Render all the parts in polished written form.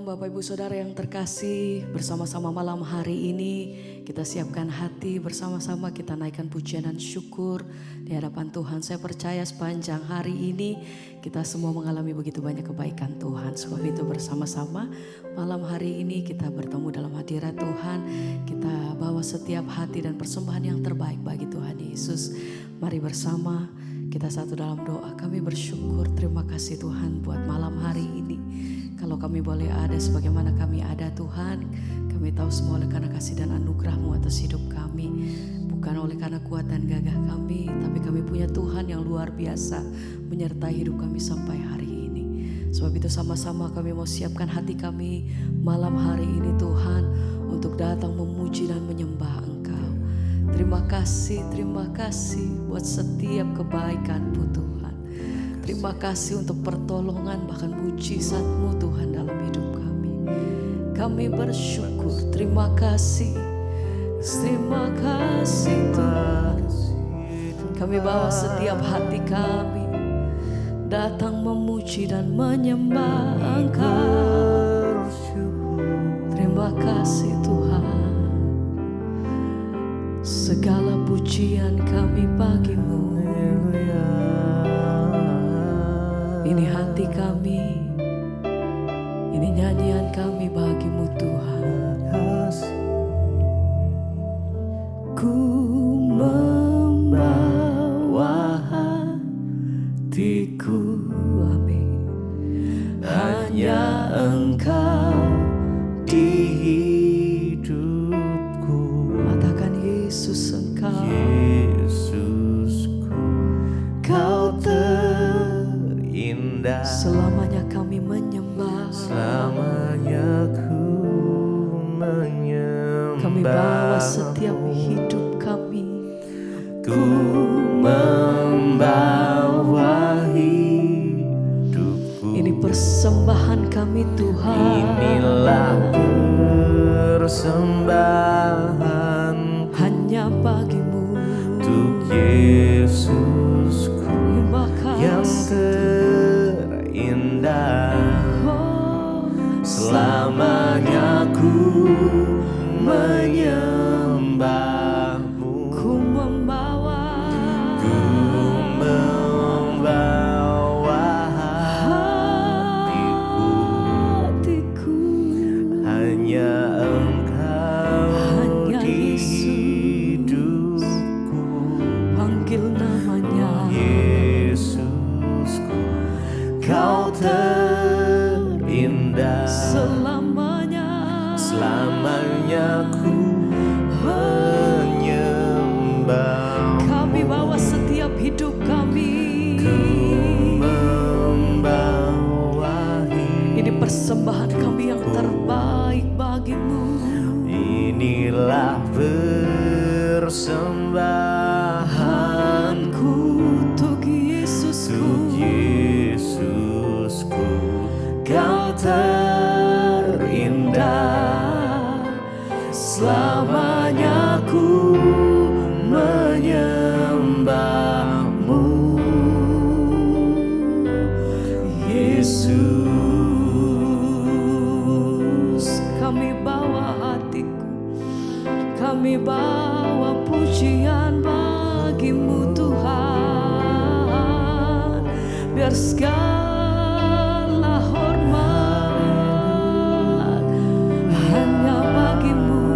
Shalom Bapak Ibu Saudara yang terkasih, bersama-sama malam hari ini kita siapkan hati bersama-sama, kita naikkan pujian dan syukur di hadapan Tuhan. Saya percaya sepanjang hari ini kita semua mengalami begitu banyak kebaikan Tuhan. Sebab itu bersama-sama malam hari ini kita bertemu dalam hadirat Tuhan. Kita bawa setiap hati dan persembahan yang terbaik bagi Tuhan Yesus. Mari bersama kita satu dalam doa. Kami bersyukur, terima kasih Tuhan buat malam hari ini. Kalau kami boleh ada sebagaimana kami ada Tuhan, kami tahu semua oleh karena kasih dan anugerah-Mu atas hidup kami. Bukan oleh karena kuat dan gagah kami, tapi kami punya Tuhan yang luar biasa menyertai hidup kami sampai hari ini. Sebab itu sama-sama kami mau siapkan hati kami malam hari ini Tuhan, untuk datang memuji dan menyembah Engkau. Terima kasih buat setiap kebaikan-Mu Tuhan. Terima kasih untuk pertolongan bahkan mujizat-Mu Tuhan dalam hidup kami. Kami bersyukur, terima kasih Tuhan. Kami bawa setiap hati kami datang memuji dan menyembah Engkau. Terima kasih Tuhan. Segala pujian kami bagi-Mu. Ini hati kami, ini nyanyian kami bagi-Mu Tuhan. Ku membawa hatiku, amin, hanya Engkau di hidupku. Katakan Yesus Engkau, Yesusku, Kau terindah. Selamanya kami menyembah, selamanya ku menyembah. Kami bawa setiap hidup kami. Ku membawa hidupku. Ini persembahan kami Tuhan. Inilah persembahan hanya bagi-Mu. Untuk Yesusku yang terindah. Selamanya ku menyembah-Mu. Ku membawa hatiku. Hanya Engkau di hidupku. Panggil namanya Yesusku, Kau terindah. Selamanya ku menyembah. Kami bawa setiap hidup kami. Ku membawa Ini persembahan kami yang terbaik bagi-Mu. Inilah persembahanku untuk Yesusku. Yesusku, Kau terindah. Selamanya ku menyembah-Mu, Yesus. Kami bawa hatiku, kami bawa pujian bagi-Mu Tuhan. Biar segala hormat hanya bagi-Mu.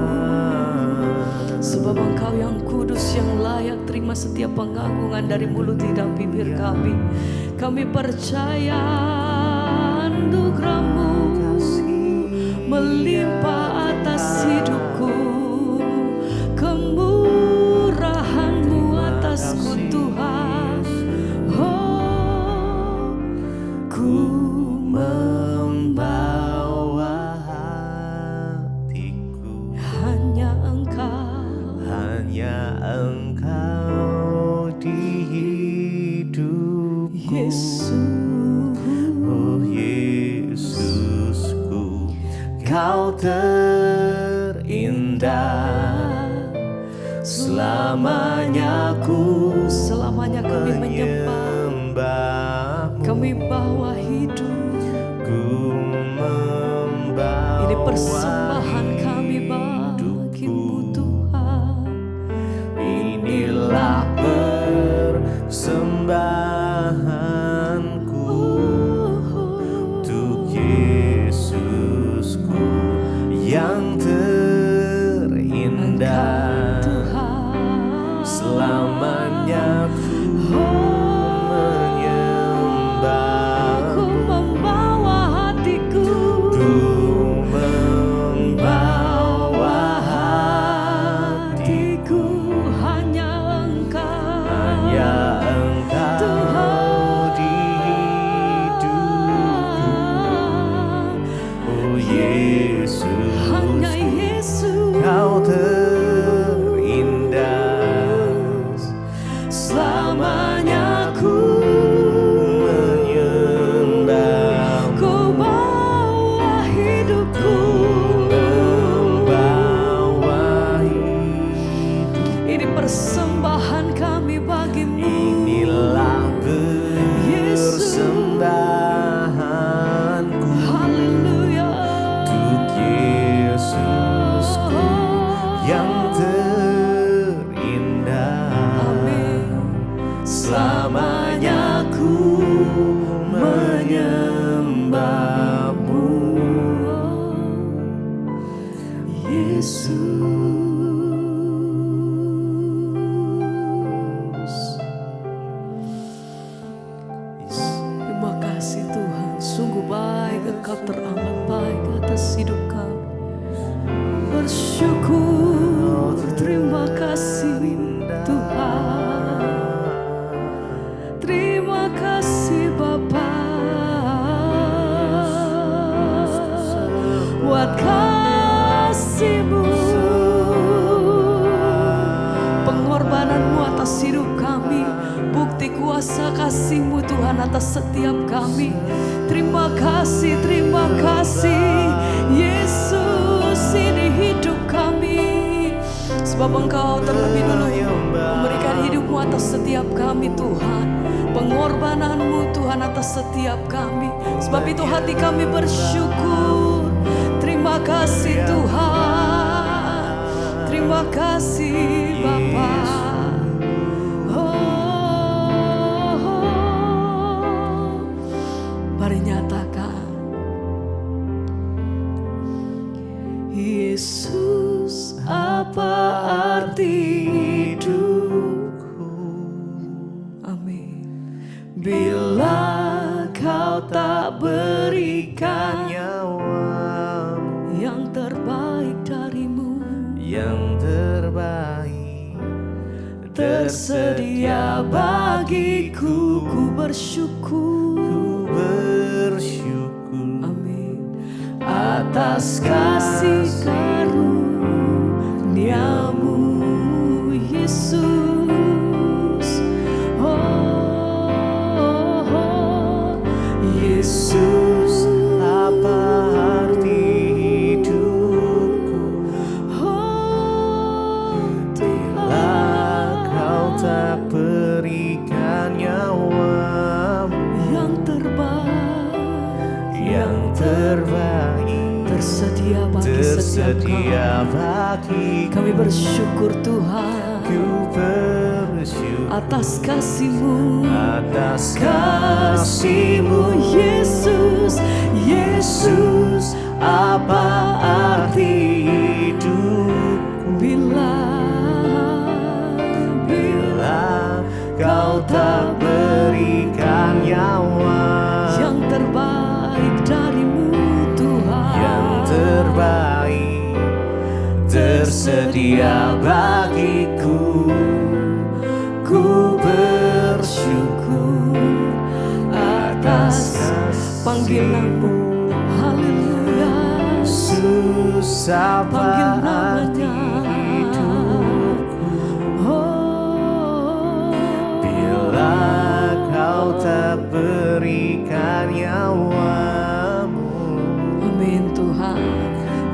Sebab Engkau yang kudus, yang layak terima setiap pengagungan dari mulut lidah bibir kami. Kami percaya anugerah-Mu melimpah atas hidupku, kemurahan-Mu atasku Tuhan. Oh, ku membawa hatiku. hanya Engkau, Hanya Engkau di hidupku. Yesus. Oh Yesusku, Kau terindah. Selamanya kami menyembah. Kami bawa hidup. Ku membawa persembahan kami bagimu Tuhan. Inilah persembahanku untuk Yesusku yang terindah. Selamanya ku menyembahmu, membawa hatiku, ku membawa hatiku hanya Engkau, hanya Engkau di hidupku. Oh Yesus, hanya Yesus, Kau terindah. Selamanya ku menyembahmu, Ku bawa hidupku, membawa hidup. ini persembahan kami bagimu. Inilah Yesus. persembahanku Haleluya, untuk Yesusku yang terindah. amin. Selamanya ku menyembahmu, Yesus. Terima kasih Tuhan, sungguh baik Engkau, teramat baik atas hidup kami. Bersyukur, terima kasih Tuhan. Terima kasih Bapa buat kasih-Mu, pengorbananmu atas hidup kami, bukti kuasa kasih-Mu Tuhan atas setiap kami. Terima kasih Yesus, ini hidup kami. Sebab Engkau terlebih dulu memberikan hidup-Mu atas setiap kami Tuhan, pengorbanan-Mu Tuhan atas setiap kami. Sebab itu hati kami bersyukur. Terima kasih Tuhan, terima kasih Bapa. Mari nyatakan, Yesus, apa arti hidupku? Amin. Bila Kau tak berikan nyawamu yang terbaik darimu, yang terbaik tersedia bagiku, ku bersyukur. ku bersyukur Amin. Atas kasih karunia-Mu Yesus. Oh, Yesus, apa arti hidupku bila Kau tak berikan nyawamu yang terbaik tersedia bagi setiap kami. Kami bersyukur Tuhan ku bersyukur atas kasih-Mu, atas kasih-Mu Yesus. Yesus, apa arti hidupku bila Kau tak berikan nyawa yang terbaik darimu Tuhan, yang terbaik tersedia bagiku, ku bersyukur atas panggilan-Mu. Haleluya, Yesus, apa panggil arti namanya. hidupku Oh, bila Kau tak berikan nyawamu amin Tuhan.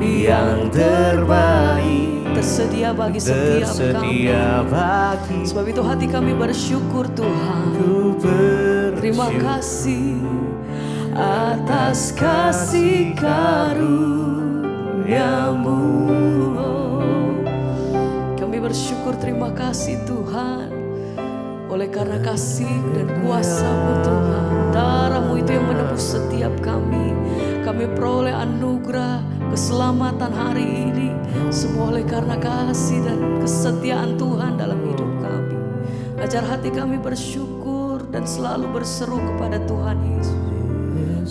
yang terbaik Tersedia bagi setiap kami. bagi Sebab itu hati kami bersyukur Tuhan. ku Terima bersyukur kasih atas kasih karunia-Mu kurniamu. Kami bersyukur, terima kasih Tuhan, oleh karena kasih dan kuasa-Mu Tuhan, darah-Mu itu yang menebus setiap kami. Kami peroleh anugerah keselamatan hari ini, semua oleh karena kasih dan kesetiaan Tuhan dalam hidup kami. Ajar hati kami bersyukur dan selalu berseru kepada Tuhan Yesus,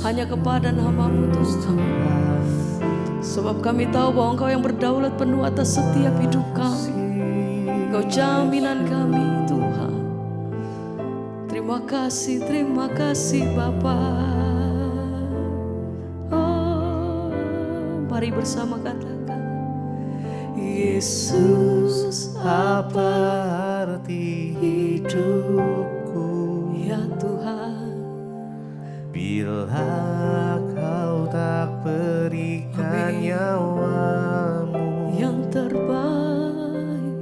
hanya kepada nama-Mu Tuhan. Sebab kami tahu bahwa Engkau yang berdaulat penuh atas setiap hidup kami. Engkau jaminan kami Tuhan. Terima kasih Bapa. Oh, mari bersama katakan, Yesus, apa arti hidupku ya Tuhan, bila Kau tak berikan nyawamu yang terbaik.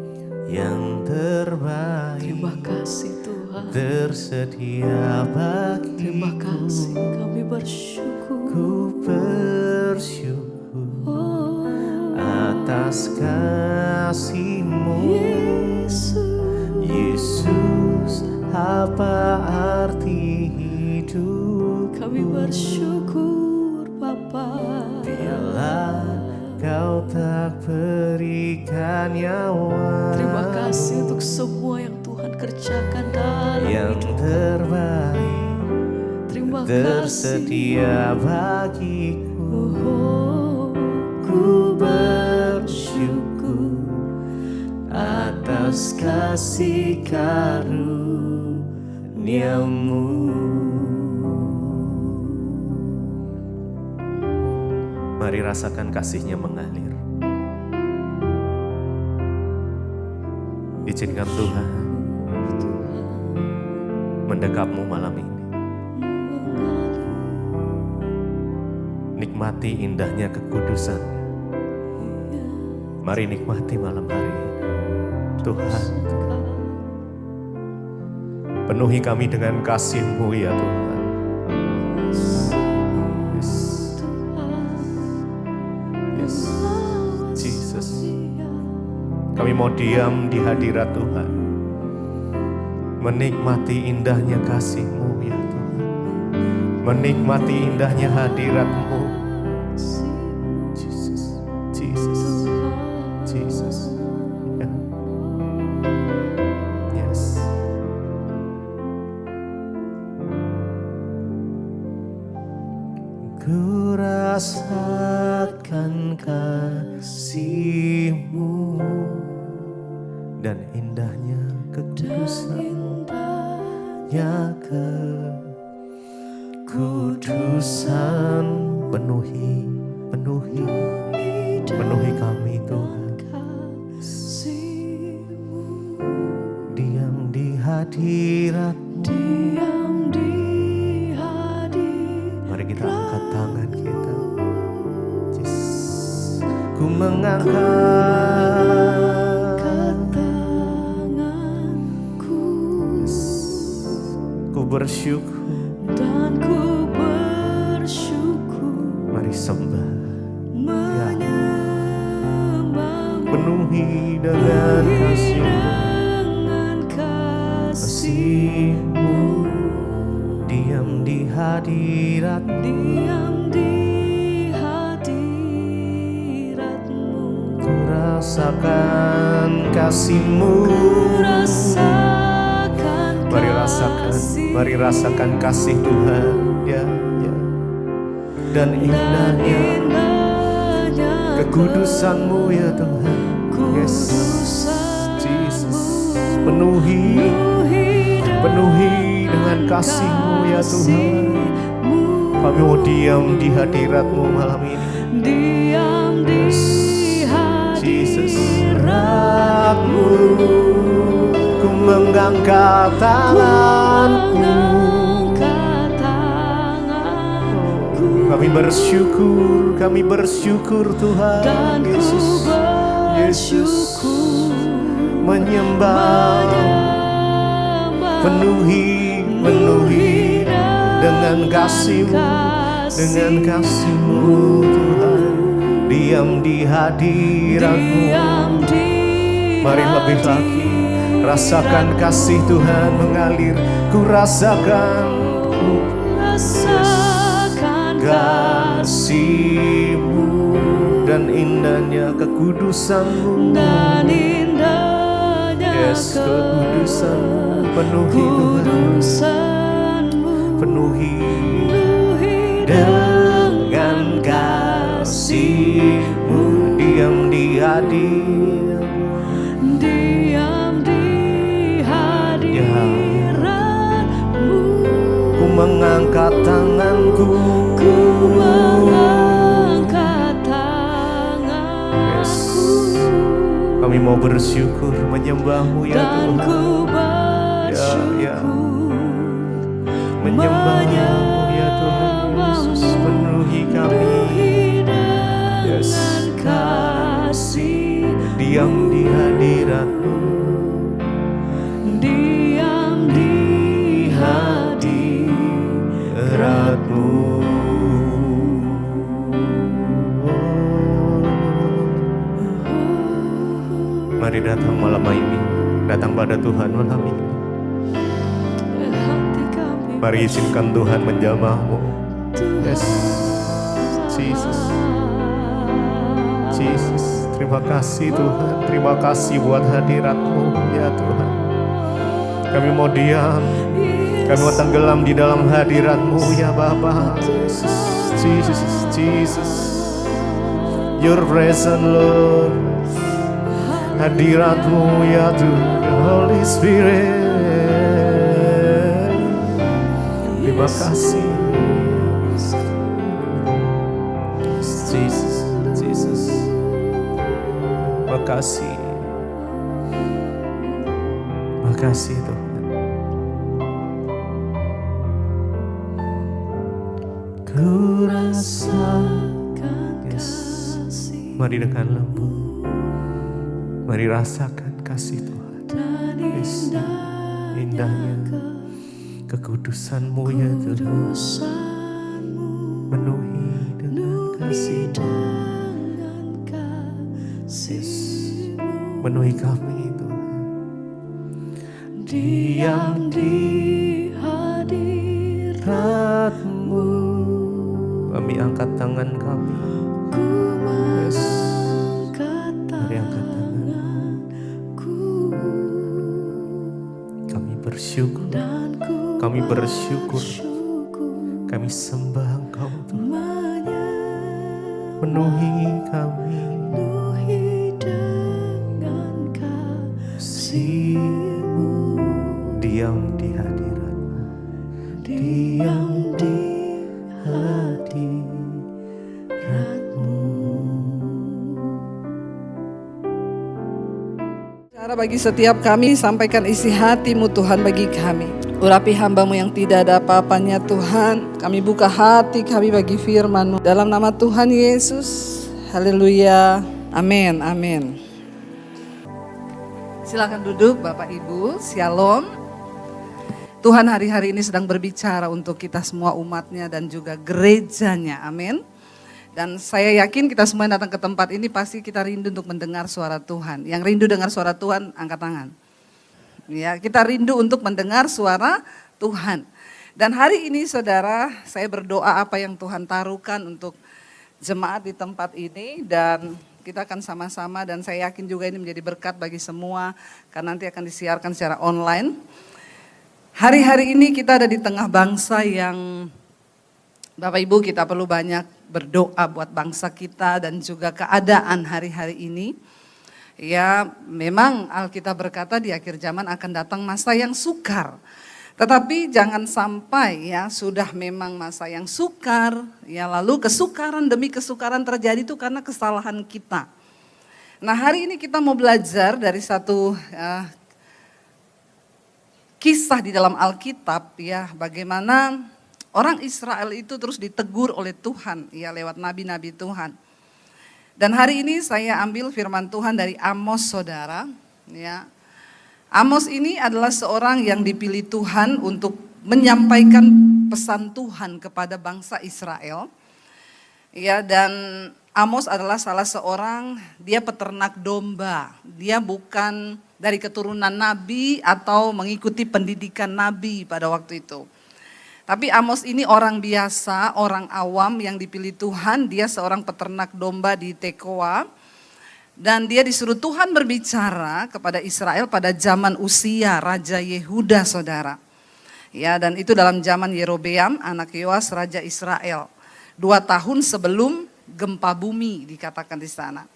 Terima kasih Tuhan, tersedia bagiku. terima kasih, kami bersyukur. Ku bersyukur Oh, atas kasih-Mu, Yesus, apa arti hidup? kami bersyukur Bapa. Bila Kau tak berikan nyawa, Terima kasih untuk semua yang Tuhan kerjakan dalam yang hidup. terbaik Terima kasih. tersedia bagiku. Oh, Ku bersyukur atas kasih karunia-Mu. Mari rasakan kasih-Nya mengalir. Izinkan Tuhan mendekapmu malam ini. Nikmati indahnya kekudusan-Nya. Mari nikmati malam hari ini. Tuhan, penuhi kami dengan kasih-Mu ya Tuhan. Yes. Jesus. Kami mau diam di hadirat Tuhan, menikmati indahnya kasih-Mu ya Tuhan, menikmati indahnya hadirat-Mu. Jesus, Jesus, Jesus. Ya. Yes. Ku rasakan kasih-Mu dan indahnya kekudusan-Nya, kekudusan penuhi kami Tuhan. Diam di hadirat-Mu. Mari kita angkat tangan kita. Yes. Ku mengangkat tanganku, ku bersyukur dan ku bersyukur, mari sembah, menyembah, penuhi dengan kasih-Mu, diam di hadirat-Mu, diam di hadirat-Mu. ku rasakan kasih-Mu, mari rasakan kasih Tuhan ya, ya. Dan indahnya kekudusan-Mu ya Tuhan. Yes, Jesus, penuhi dengan kasih-Mu ya Tuhan. Kami mau diam di hadirat-Mu malam ini. Diam di hadirat-Mu, ku mengangkat tanganku. Kami bersyukur Tuhan. Dan Yesus, Yesus, menyembah, penuhi dengan kasih-Mu, Tuhan. Diam diam di hadirat-Mu. Mari lebih lagi rasakan kasih Tuhan mengalir. Ku rasakan kasih-Mu dan indahnya kekudusan-Mu. Yes, kekudusan-Mu penuhi Tuhan, penuhi dengan kasih-Mu. Diam di hadirat-Mu, ku mengangkat tanganku, yes. Kami mau bersyukur menyembah-Mu ya Tuhan. Ya. Menyembah-Mu ya Tuhan Yesus, penuhi kami. Yes. Diam di hadirat-Mu, Mari datang malam ini, datang pada Tuhan malam ini. Mari izinkan Tuhan menjamah-Mu. Yes, Jesus. Terima kasih Tuhan, terima kasih buat hadirat-Mu ya Tuhan. Kami mau diam, kami mau tenggelam di dalam hadirat-Mu ya Bapa. Jesus, Your presence Lord. Hadirat-Mu ya Tuhan, Holy Spirit. Terima kasih Jesus. Makasih Tuhan. Ku rasakan kasih. Mari dengan lembut, mari rasakan kasih Tuhan. Yes. Indahnya kekudusan-Mu ya Tuhan, menuhi dengan kasih. Yes. Menuhi kami Tuhan. Diam di hadirat-Mu, kami angkat tangan kami. Yes. Mari angkat tangan. Kami bersyukur, kami sembah Engkau Tuhan. Menuhi kami dengan kasih-Mu. Diam di hadirat-Mu, diam di hadirat-Mu. Cara bagi setiap kami, sampaikan isi hati-Mu Tuhan bagi kami. Urapi hamba-Mu yang tidak ada apa-apanya Tuhan. Kami buka hati kami bagi firman-Mu. Dalam nama Tuhan Yesus. Haleluya. Amin. Silakan duduk Bapak Ibu. Shalom. Tuhan hari-hari ini sedang berbicara untuk kita semua umatnya dan juga gerejanya. Amin. Dan saya yakin kita semua yang datang ke tempat ini pasti kita rindu untuk mendengar suara Tuhan. Yang rindu dengar suara Tuhan, angkat tangan. Ya, kita rindu untuk mendengar suara Tuhan. Dan hari ini saudara, saya berdoa apa yang Tuhan taruhkan untuk jemaat di tempat ini. Dan kita akan sama-sama, dan saya yakin juga ini menjadi berkat bagi semua, karena nanti akan disiarkan secara online. Hari-hari ini kita ada di tengah bangsa yang Bapak Ibu, kita perlu banyak berdoa buat bangsa kita dan juga keadaan hari-hari ini. Ya, memang Alkitab berkata di akhir zaman akan datang masa yang sukar. Tetapi jangan sampai ya sudah memang masa yang sukar, ya lalu kesukaran demi kesukaran terjadi itu karena kesalahan kita. Nah, hari ini kita mau belajar dari satu kisah di dalam Alkitab ya, bagaimana orang Israel itu terus ditegur oleh Tuhan ya lewat nabi-nabi Tuhan. Dan hari ini saya ambil firman Tuhan dari Amos saudara. Ya. Amos ini adalah seorang yang dipilih Tuhan untuk menyampaikan pesan Tuhan kepada bangsa Israel. Ya, dan Amos adalah salah seorang, dia peternak domba. Dia bukan dari keturunan nabi atau mengikuti pendidikan nabi pada waktu itu. Tapi Amos ini orang biasa, orang awam yang dipilih Tuhan. Dia seorang peternak domba di Tekoa. Dan dia disuruh Tuhan berbicara kepada Israel pada zaman Usia, Raja Yehuda, saudara. Ya, dan itu dalam zaman Yerobeam, anak Yoas, Raja Israel. 2 tahun sebelum gempa bumi dikatakan di sana.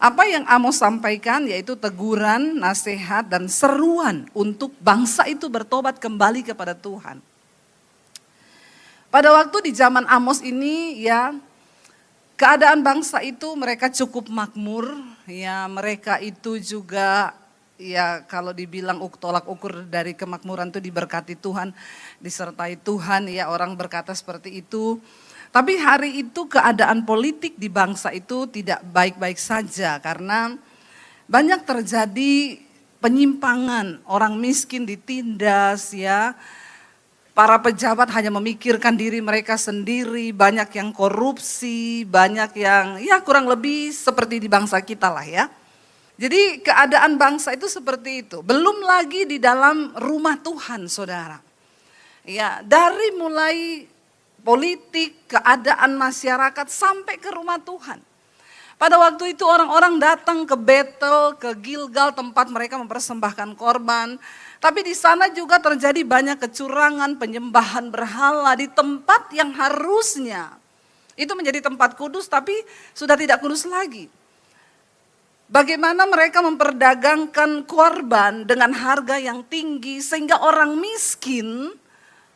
Apa yang Amos sampaikan yaitu teguran, nasihat, dan seruan untuk bangsa itu bertobat kembali kepada Tuhan. Pada waktu di zaman Amos ini ya, keadaan bangsa itu mereka cukup makmur, ya mereka itu juga ya kalau dibilang tolak ukur dari kemakmuran itu diberkati Tuhan, disertai Tuhan, ya orang berkata seperti itu. Tapi hari itu keadaan politik di bangsa itu tidak baik-baik saja karena banyak terjadi penyimpangan, orang miskin ditindas ya. Para pejabat hanya memikirkan diri mereka sendiri, banyak yang korupsi, banyak yang ya kurang lebih seperti di bangsa kita lah ya. Jadi keadaan bangsa itu seperti itu. Belum lagi di dalam rumah Tuhan, saudara. Ya, dari mulai politik, keadaan masyarakat sampai ke rumah Tuhan. Pada waktu itu orang-orang datang ke Betel, ke Gilgal tempat mereka mempersembahkan korban. Tapi di sana juga terjadi banyak kecurangan, penyembahan berhala di tempat yang harusnya itu menjadi tempat kudus tapi sudah tidak kudus lagi. Bagaimana mereka memperdagangkan korban dengan harga yang tinggi sehingga orang miskin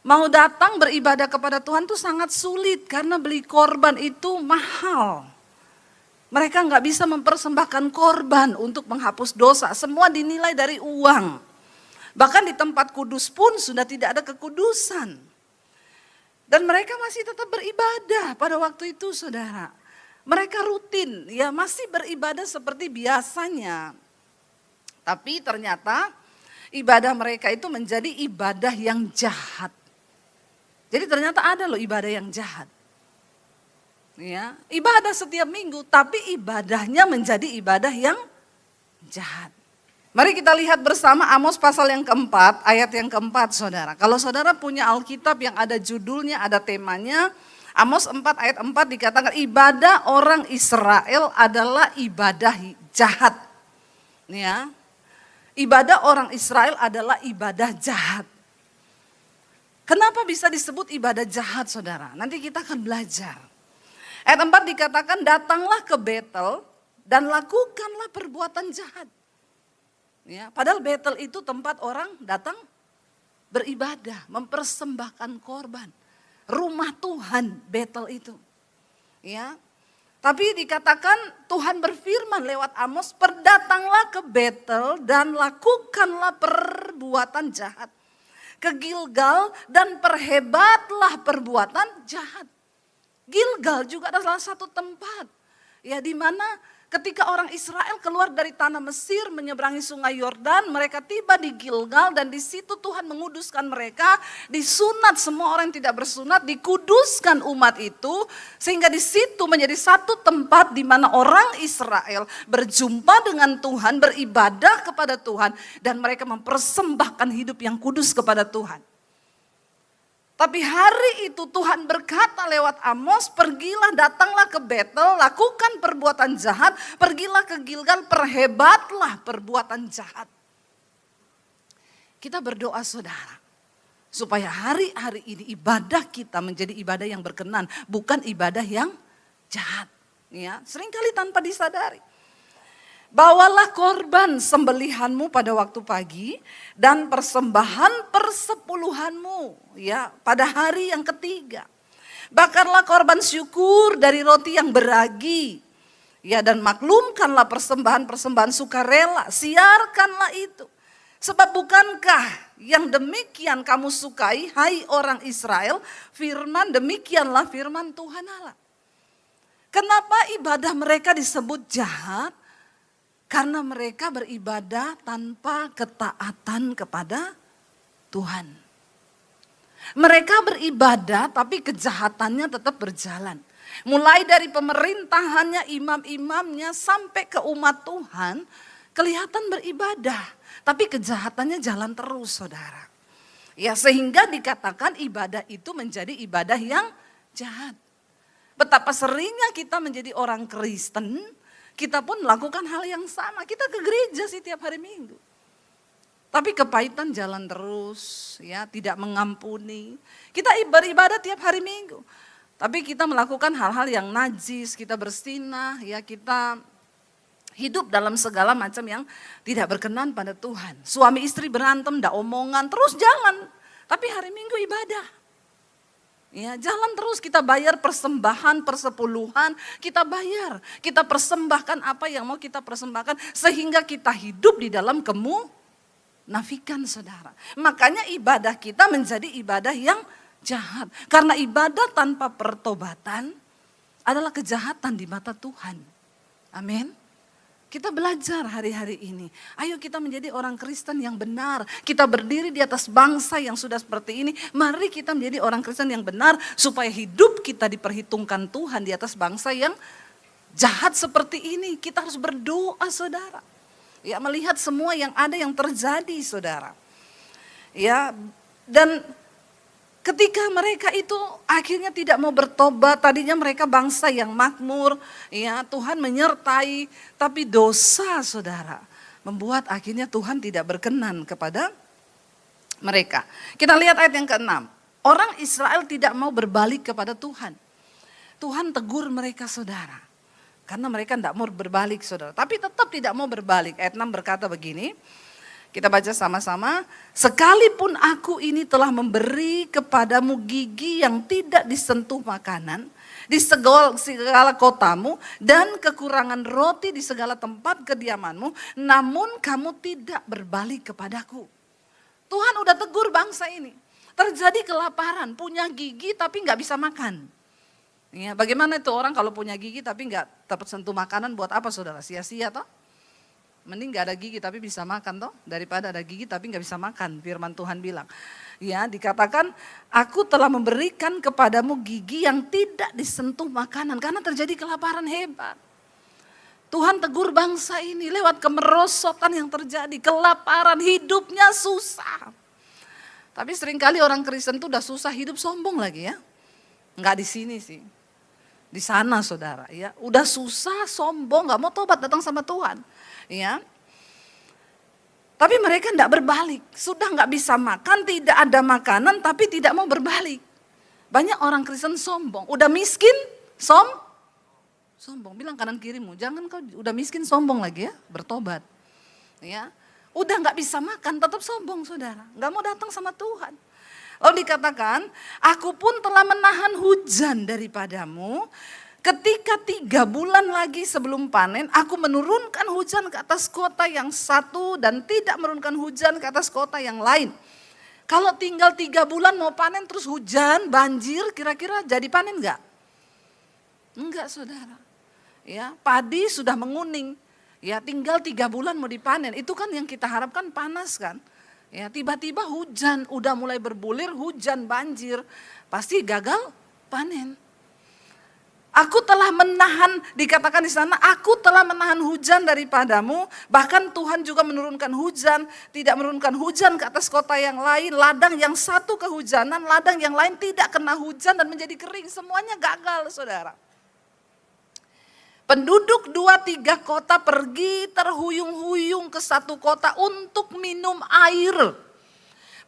mau datang beribadah kepada Tuhan itu sangat sulit karena beli korban itu mahal. Mereka nggak bisa mempersembahkan korban untuk menghapus dosa, semua dinilai dari uang. Bahkan di tempat kudus pun sudah tidak ada kekudusan. Dan mereka masih tetap beribadah pada waktu itu, saudara. Mereka rutin, ya masih beribadah seperti biasanya. Tapi ternyata ibadah mereka itu menjadi ibadah yang jahat. Jadi ternyata ada loh ibadah yang jahat. Ya, ibadah setiap minggu tapi ibadahnya menjadi ibadah yang jahat. Mari kita lihat bersama Amos pasal yang keempat, ayat yang keempat, saudara. Kalau saudara punya Alkitab yang ada judulnya, ada temanya, Amos 4 ayat 4 dikatakan ibadah orang Israel adalah ibadah jahat. Ya, ibadah orang Israel adalah ibadah jahat. Kenapa bisa disebut ibadah jahat, saudara? Nanti kita akan belajar. Ayat 4 dikatakan datanglah ke Betel dan lakukanlah perbuatan jahat. Ya, padahal Betel itu tempat orang datang beribadah, mempersembahkan korban. Rumah Tuhan Betel itu. Ya. Tapi dikatakan Tuhan berfirman lewat Amos, "Berdatanglah ke Betel dan lakukanlah perbuatan jahat. Ke Gilgal dan perhebatlah perbuatan jahat." Gilgal juga adalah salah satu tempat ya di mana ketika orang Israel keluar dari tanah Mesir menyeberangi sungai Yordan, mereka tiba di Gilgal dan di situ Tuhan menguduskan mereka, disunat semua orang yang tidak bersunat, dikuduskan umat itu sehingga di situ menjadi satu tempat di mana orang Israel berjumpa dengan Tuhan, beribadah kepada Tuhan dan mereka mempersembahkan hidup yang kudus kepada Tuhan. Tapi hari itu Tuhan berkata lewat Amos, pergilah datanglah ke Betel, lakukan perbuatan jahat, pergilah ke Gilgal, perhebatlah perbuatan jahat. Kita berdoa saudara, supaya hari-hari ini ibadah kita menjadi ibadah yang berkenan, bukan ibadah yang jahat. Ya, seringkali tanpa disadari. Bawalah korban sembelihanmu pada waktu pagi dan persembahan persepuluhanmu ya pada hari yang ketiga. Bakarlah korban syukur dari roti yang beragi ya dan maklumkanlah persembahan-persembahan sukarela, siarkanlah itu. Sebab bukankah yang demikian kamu sukai hai orang Israel, firman demikianlah firman Tuhan Allah. Kenapa ibadah mereka disebut jahat? Karena mereka beribadah tanpa ketaatan kepada Tuhan. Mereka beribadah tapi kejahatannya tetap berjalan. Mulai dari pemerintahannya, imam-imamnya, sampai ke umat Tuhan, kelihatan beribadah. Tapi kejahatannya jalan terus, saudara. Ya, sehingga dikatakan ibadah itu menjadi ibadah yang jahat. Betapa seringnya kita menjadi orang Kristen, kita pun melakukan hal yang sama. Kita ke gereja sih tiap hari Minggu. Tapi kepahitan jalan terus, ya, tidak mengampuni. Kita beribadah tiap hari Minggu. Tapi kita melakukan hal-hal yang najis, kita bersinah, ya, kita hidup dalam segala macam yang tidak berkenan pada Tuhan. Suami istri berantem, ndak omongan, terus jalan. Tapi hari Minggu ibadah. Ya, jalan terus, kita bayar persembahan, persepuluhan, kita bayar. Kita persembahkan apa yang mau kita persembahkan sehingga kita hidup di dalam kemunafikan, saudara. Makanya ibadah kita menjadi ibadah yang jahat. Karena ibadah tanpa pertobatan adalah kejahatan di mata Tuhan. Amin. Kita belajar hari-hari ini. Ayo kita menjadi orang Kristen yang benar. Kita berdiri di atas bangsa yang sudah seperti ini. Mari kita menjadi orang Kristen yang benar supaya hidup kita diperhitungkan Tuhan di atas bangsa yang jahat seperti ini. Kita harus berdoa, saudara. Ya, melihat semua yang ada yang terjadi, saudara. Ya, dan ketika mereka itu akhirnya tidak mau bertobat, tadinya mereka bangsa yang makmur, ya, Tuhan menyertai, tapi dosa, saudara, membuat akhirnya Tuhan tidak berkenan kepada mereka. Kita lihat ayat yang ke-6. Orang Israel tidak mau berbalik kepada Tuhan. Tuhan tegur mereka, saudara. Karena mereka tidak mau berbalik, saudara. Tapi tetap tidak mau berbalik. Ayat 6 berkata begini. Kita baca sama-sama. Sekalipun aku ini telah memberi kepadamu gigi yang tidak disentuh makanan di segala kotamu dan kekurangan roti di segala tempat kediamanmu, namun kamu tidak berbalik kepadaku. Tuhan udah tegur bangsa ini. Terjadi kelaparan, punya gigi tapi nggak bisa makan. Ya, bagaimana itu orang kalau punya gigi tapi nggak tersentuh makanan, buat apa, saudara? Sia-sia toh? Mending gak ada gigi tapi bisa makan toh, daripada ada gigi tapi gak bisa makan, firman Tuhan bilang. Ya, dikatakan aku telah memberikan kepadamu gigi yang tidak disentuh makanan karena terjadi kelaparan hebat. Tuhan tegur bangsa ini lewat kemerosotan yang terjadi, kelaparan, hidupnya susah. Tapi seringkali orang Kristen tuh udah susah hidup sombong lagi ya. Enggak di sini sih. Di sana, saudara, ya. Udah susah, sombong, gak mau tobat datang sama Tuhan. Ya, tapi mereka tidak berbalik, sudah nggak bisa makan, tidak ada makanan, tapi tidak mau berbalik. Banyak orang Kristen sombong, udah miskin, sombong. Bilang kanan kirimu, jangan kau udah miskin sombong lagi ya, bertobat. Ya, udah nggak bisa makan, tetap sombong, saudara, nggak mau datang sama Tuhan. Lalu dikatakan, aku pun telah menahan hujan daripadamu. Ketika 3 bulan lagi sebelum panen, aku menurunkan hujan ke atas kota yang satu dan tidak menurunkan hujan ke atas kota yang lain. Kalau tinggal 3 bulan mau panen terus hujan, banjir, kira-kira jadi panen enggak? Enggak, saudara. Ya, padi sudah menguning. Ya, tinggal 3 bulan mau dipanen. Itu kan yang kita harapkan, panas kan. Ya, tiba-tiba hujan, udah mulai berbulir, hujan, banjir. Pasti gagal panen. Aku telah menahan, dikatakan di sana, aku telah menahan hujan daripadamu. Bahkan Tuhan juga menurunkan hujan, tidak menurunkan hujan ke atas kota yang lain. Ladang yang satu kehujanan, ladang yang lain tidak kena hujan dan menjadi kering. Semuanya gagal, saudara. Penduduk 2-3 kota pergi terhuyung-huyung ke satu kota untuk minum air.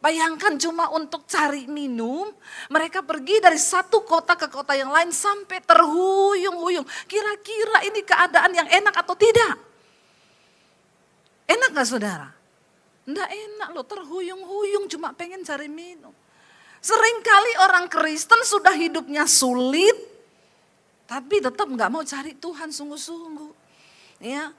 Bayangkan cuma untuk cari minum, mereka pergi dari satu kota ke kota yang lain sampai terhuyung-huyung. Kira-kira ini keadaan yang enak atau tidak? Enak gak, saudara? Enggak enak loh, terhuyung-huyung cuma pengen cari minum. Seringkali orang Kristen sudah hidupnya sulit, tapi tetap gak mau cari Tuhan sungguh-sungguh. Ya.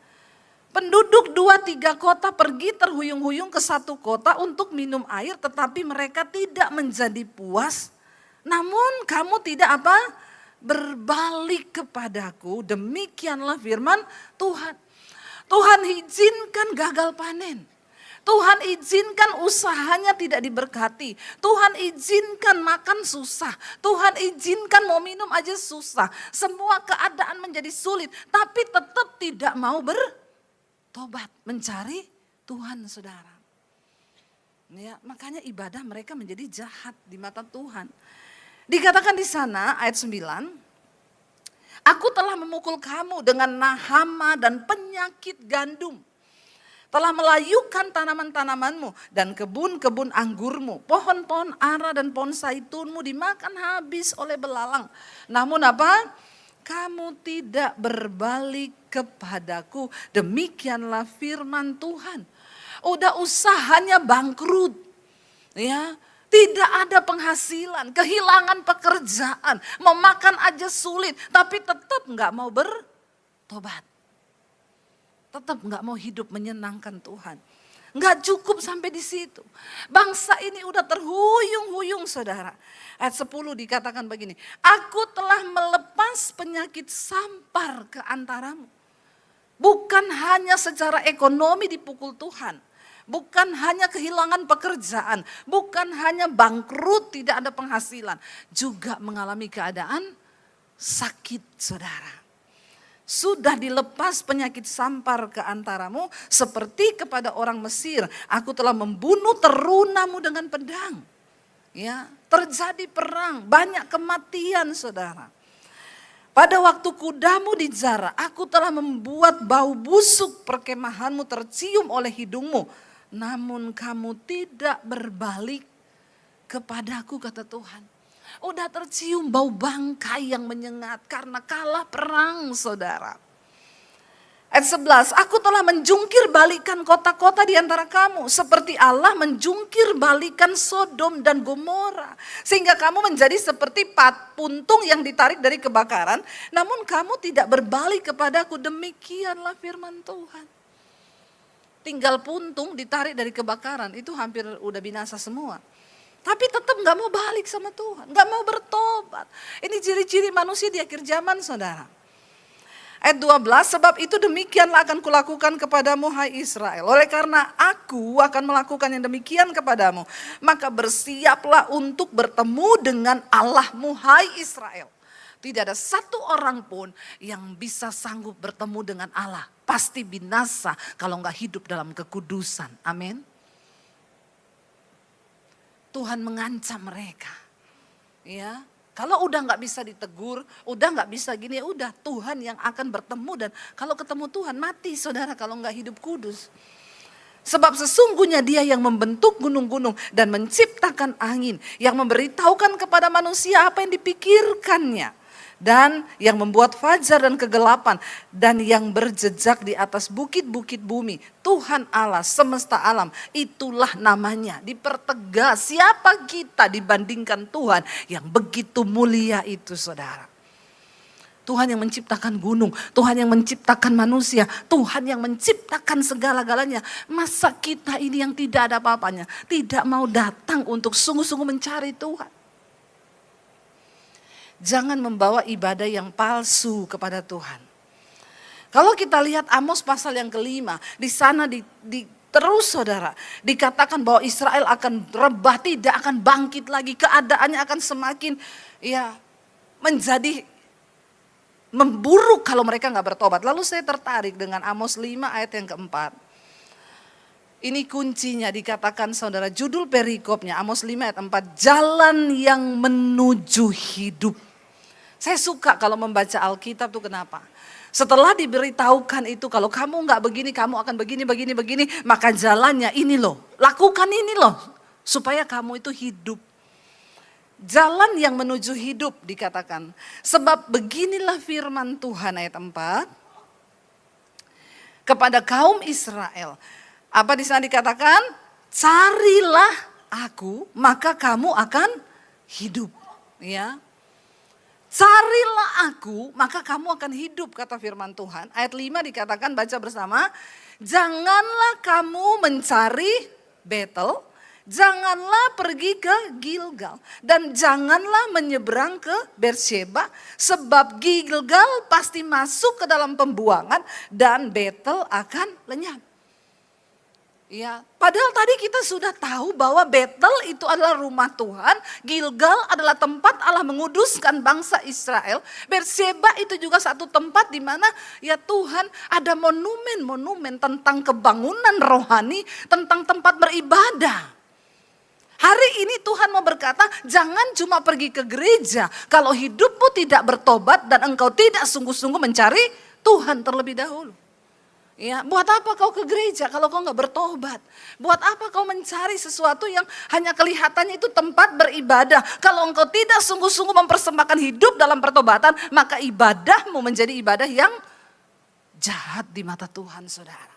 Penduduk 2-3 kota pergi terhuyung-huyung ke satu kota untuk minum air, tetapi mereka tidak menjadi puas. Namun kamu tidak apa? Berbalik kepadaku, demikianlah firman Tuhan. Tuhan izinkan gagal panen. Tuhan izinkan usahanya tidak diberkati. Tuhan izinkan makan susah. Tuhan izinkan mau minum aja susah. Semua keadaan menjadi sulit. Tapi tetap tidak mau bertobat. Mencari Tuhan, saudara. Ya, makanya ibadah mereka menjadi jahat di mata Tuhan. Dikatakan di sana ayat 9. Aku telah memukul kamu dengan hama dan penyakit gandum. Telah melayukan tanaman-tanamanmu dan kebun-kebun anggurmu. Pohon-pohon ara dan pohon zaitunmu dimakan habis oleh belalang. Namun apa? Kamu tidak berbalik kepadaku. Demikianlah firman Tuhan. Udah usahanya bangkrut. Ya. Tidak ada penghasilan, kehilangan pekerjaan, mau makan aja sulit, tapi tetap nggak mau bertobat. Tetap nggak mau hidup menyenangkan Tuhan. Nggak cukup sampai di situ. Bangsa ini udah terhuyung-huyung, saudara. Ayat 10 dikatakan begini, aku telah melepas penyakit sampar ke antaramu. Bukan hanya secara ekonomi dipukul Tuhan. Bukan hanya kehilangan pekerjaan, bukan hanya bangkrut, tidak ada penghasilan, juga mengalami keadaan sakit, saudara. Sudah dilepas penyakit sampar ke antaramu seperti kepada orang Mesir. Aku telah membunuh terunamu dengan pedang. Ya, terjadi perang, banyak kematian, saudara. Pada waktu kudamu dijara, aku telah membuat bau busuk perkemahanmu tercium oleh hidungmu. Namun kamu tidak berbalik kepadaku, kata Tuhan. Udah tercium bau bangkai yang menyengat karena kalah perang, saudara. Ayat 11, aku telah menjungkir balikan kota-kota di antara kamu. Seperti Allah menjungkir balikan Sodom dan Gomora. Sehingga kamu menjadi seperti puntung yang ditarik dari kebakaran. Namun kamu tidak berbalik kepadaku. Demikianlah firman Tuhan. Tinggal puntung ditarik dari kebakaran, itu hampir udah binasa semua. Tapi tetap gak mau balik sama Tuhan, gak mau bertobat. Ini ciri-ciri manusia di akhir zaman, saudara. Ayat 12, sebab itu demikianlah akan kulakukan kepadamu, hai Israel. Oleh karena aku akan melakukan yang demikian kepadamu, maka bersiaplah untuk bertemu dengan Allahmu, hai Israel. Tidak ada satu orang pun yang bisa sanggup bertemu dengan Allah. Pasti binasa kalau nggak hidup dalam kekudusan. Amin. Tuhan mengancam mereka. Ya, kalau udah nggak bisa ditegur, udah nggak bisa gini, udah Tuhan yang akan bertemu, dan kalau ketemu Tuhan mati, saudara, kalau nggak hidup kudus. Sebab sesungguhnya Dia yang membentuk gunung-gunung dan menciptakan angin, yang memberitahukan kepada manusia apa yang dipikirkannya. Dan yang membuat fajar dan kegelapan, dan yang berjejak di atas bukit-bukit bumi. Tuhan Allah semesta alam, itulah namanya. Dipertegas, siapa kita dibandingkan Tuhan yang begitu mulia itu, saudara. Tuhan yang menciptakan gunung, Tuhan yang menciptakan manusia, Tuhan yang menciptakan segala-galanya. Masa kita ini yang tidak ada apa-apanya tidak mau datang untuk sungguh-sungguh mencari Tuhan? Jangan membawa ibadah yang palsu kepada Tuhan. Kalau kita lihat Amos pasal yang kelima, di sana terus, saudara, dikatakan bahwa Israel akan rebah, tidak akan bangkit lagi, keadaannya akan semakin menjadi memburuk kalau mereka nggak bertobat. Lalu saya tertarik dengan Amos 5 ayat yang keempat. Ini kuncinya, dikatakan, saudara, judul perikopnya Amos 5 ayat 4, jalan yang menuju hidup. Saya suka kalau membaca Alkitab tuh, kenapa? Setelah diberitahukan itu, kalau kamu nggak begini, kamu akan begini, maka jalannya ini loh, lakukan ini loh, supaya kamu itu hidup. Jalan yang menuju hidup dikatakan. Sebab beginilah firman Tuhan ayat 4, kepada kaum Israel. Apa di sana dikatakan? Carilah aku, maka kamu akan hidup. Ya. Carilah aku, maka kamu akan hidup, kata firman Tuhan. Ayat 5 dikatakan, baca bersama. Janganlah kamu mencari Betel, janganlah pergi ke Gilgal, dan janganlah menyeberang ke Beersheba, sebab Gilgal pasti masuk ke dalam pembuangan dan Betel akan lenyap. Ya, padahal tadi kita sudah tahu bahwa Betel itu adalah rumah Tuhan, Gilgal adalah tempat Allah menguduskan bangsa Israel, Berseba itu juga satu tempat di mana ya Tuhan ada monumen-monumen tentang kebangunan rohani, tentang tempat beribadah. Hari ini Tuhan mau berkata, jangan cuma pergi ke gereja kalau hidupmu tidak bertobat dan engkau tidak sungguh-sungguh mencari Tuhan terlebih dahulu. Ya, buat apa kau ke gereja kalau kau nggak bertobat? Buat apa kau mencari sesuatu yang hanya kelihatannya itu tempat beribadah? Kalau engkau tidak sungguh-sungguh mempersembahkan hidup dalam pertobatan, maka ibadahmu menjadi ibadah yang jahat di mata Tuhan, saudara.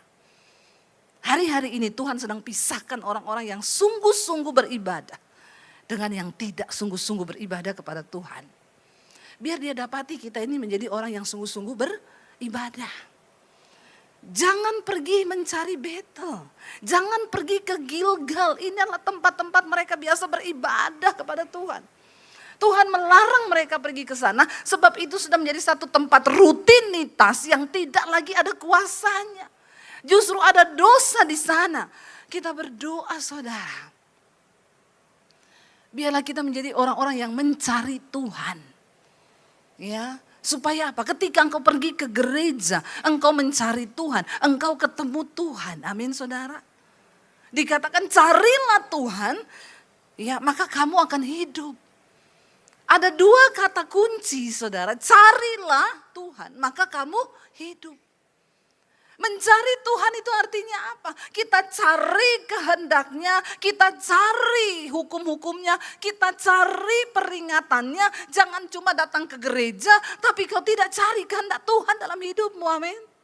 Hari-hari ini Tuhan sedang pisahkan orang-orang yang sungguh-sungguh beribadah dengan yang tidak sungguh-sungguh beribadah kepada Tuhan. Biar dia dapati kita ini menjadi orang yang sungguh-sungguh beribadah. Jangan pergi mencari Betel. Jangan pergi ke Gilgal. Ini adalah tempat-tempat mereka biasa beribadah kepada Tuhan. Tuhan melarang mereka pergi ke sana sebab itu sudah menjadi satu tempat rutinitas yang tidak lagi ada kuasanya. Justru ada dosa di sana. Kita berdoa, saudara. Biarlah kita menjadi orang-orang yang mencari Tuhan. Ya. Supaya apa? Ketika engkau pergi ke gereja, engkau mencari Tuhan, engkau ketemu Tuhan. Amin, saudara. Dikatakan carilah Tuhan, ya maka kamu akan hidup. Ada dua kata kunci, saudara. Carilah Tuhan, maka kamu hidup. Mencari Tuhan itu artinya apa? Kita cari kehendaknya, kita cari hukum-hukumnya, kita cari peringatannya. Jangan cuma datang ke gereja, tapi kau tidak cari kehendak Tuhan dalam hidupmu, amin.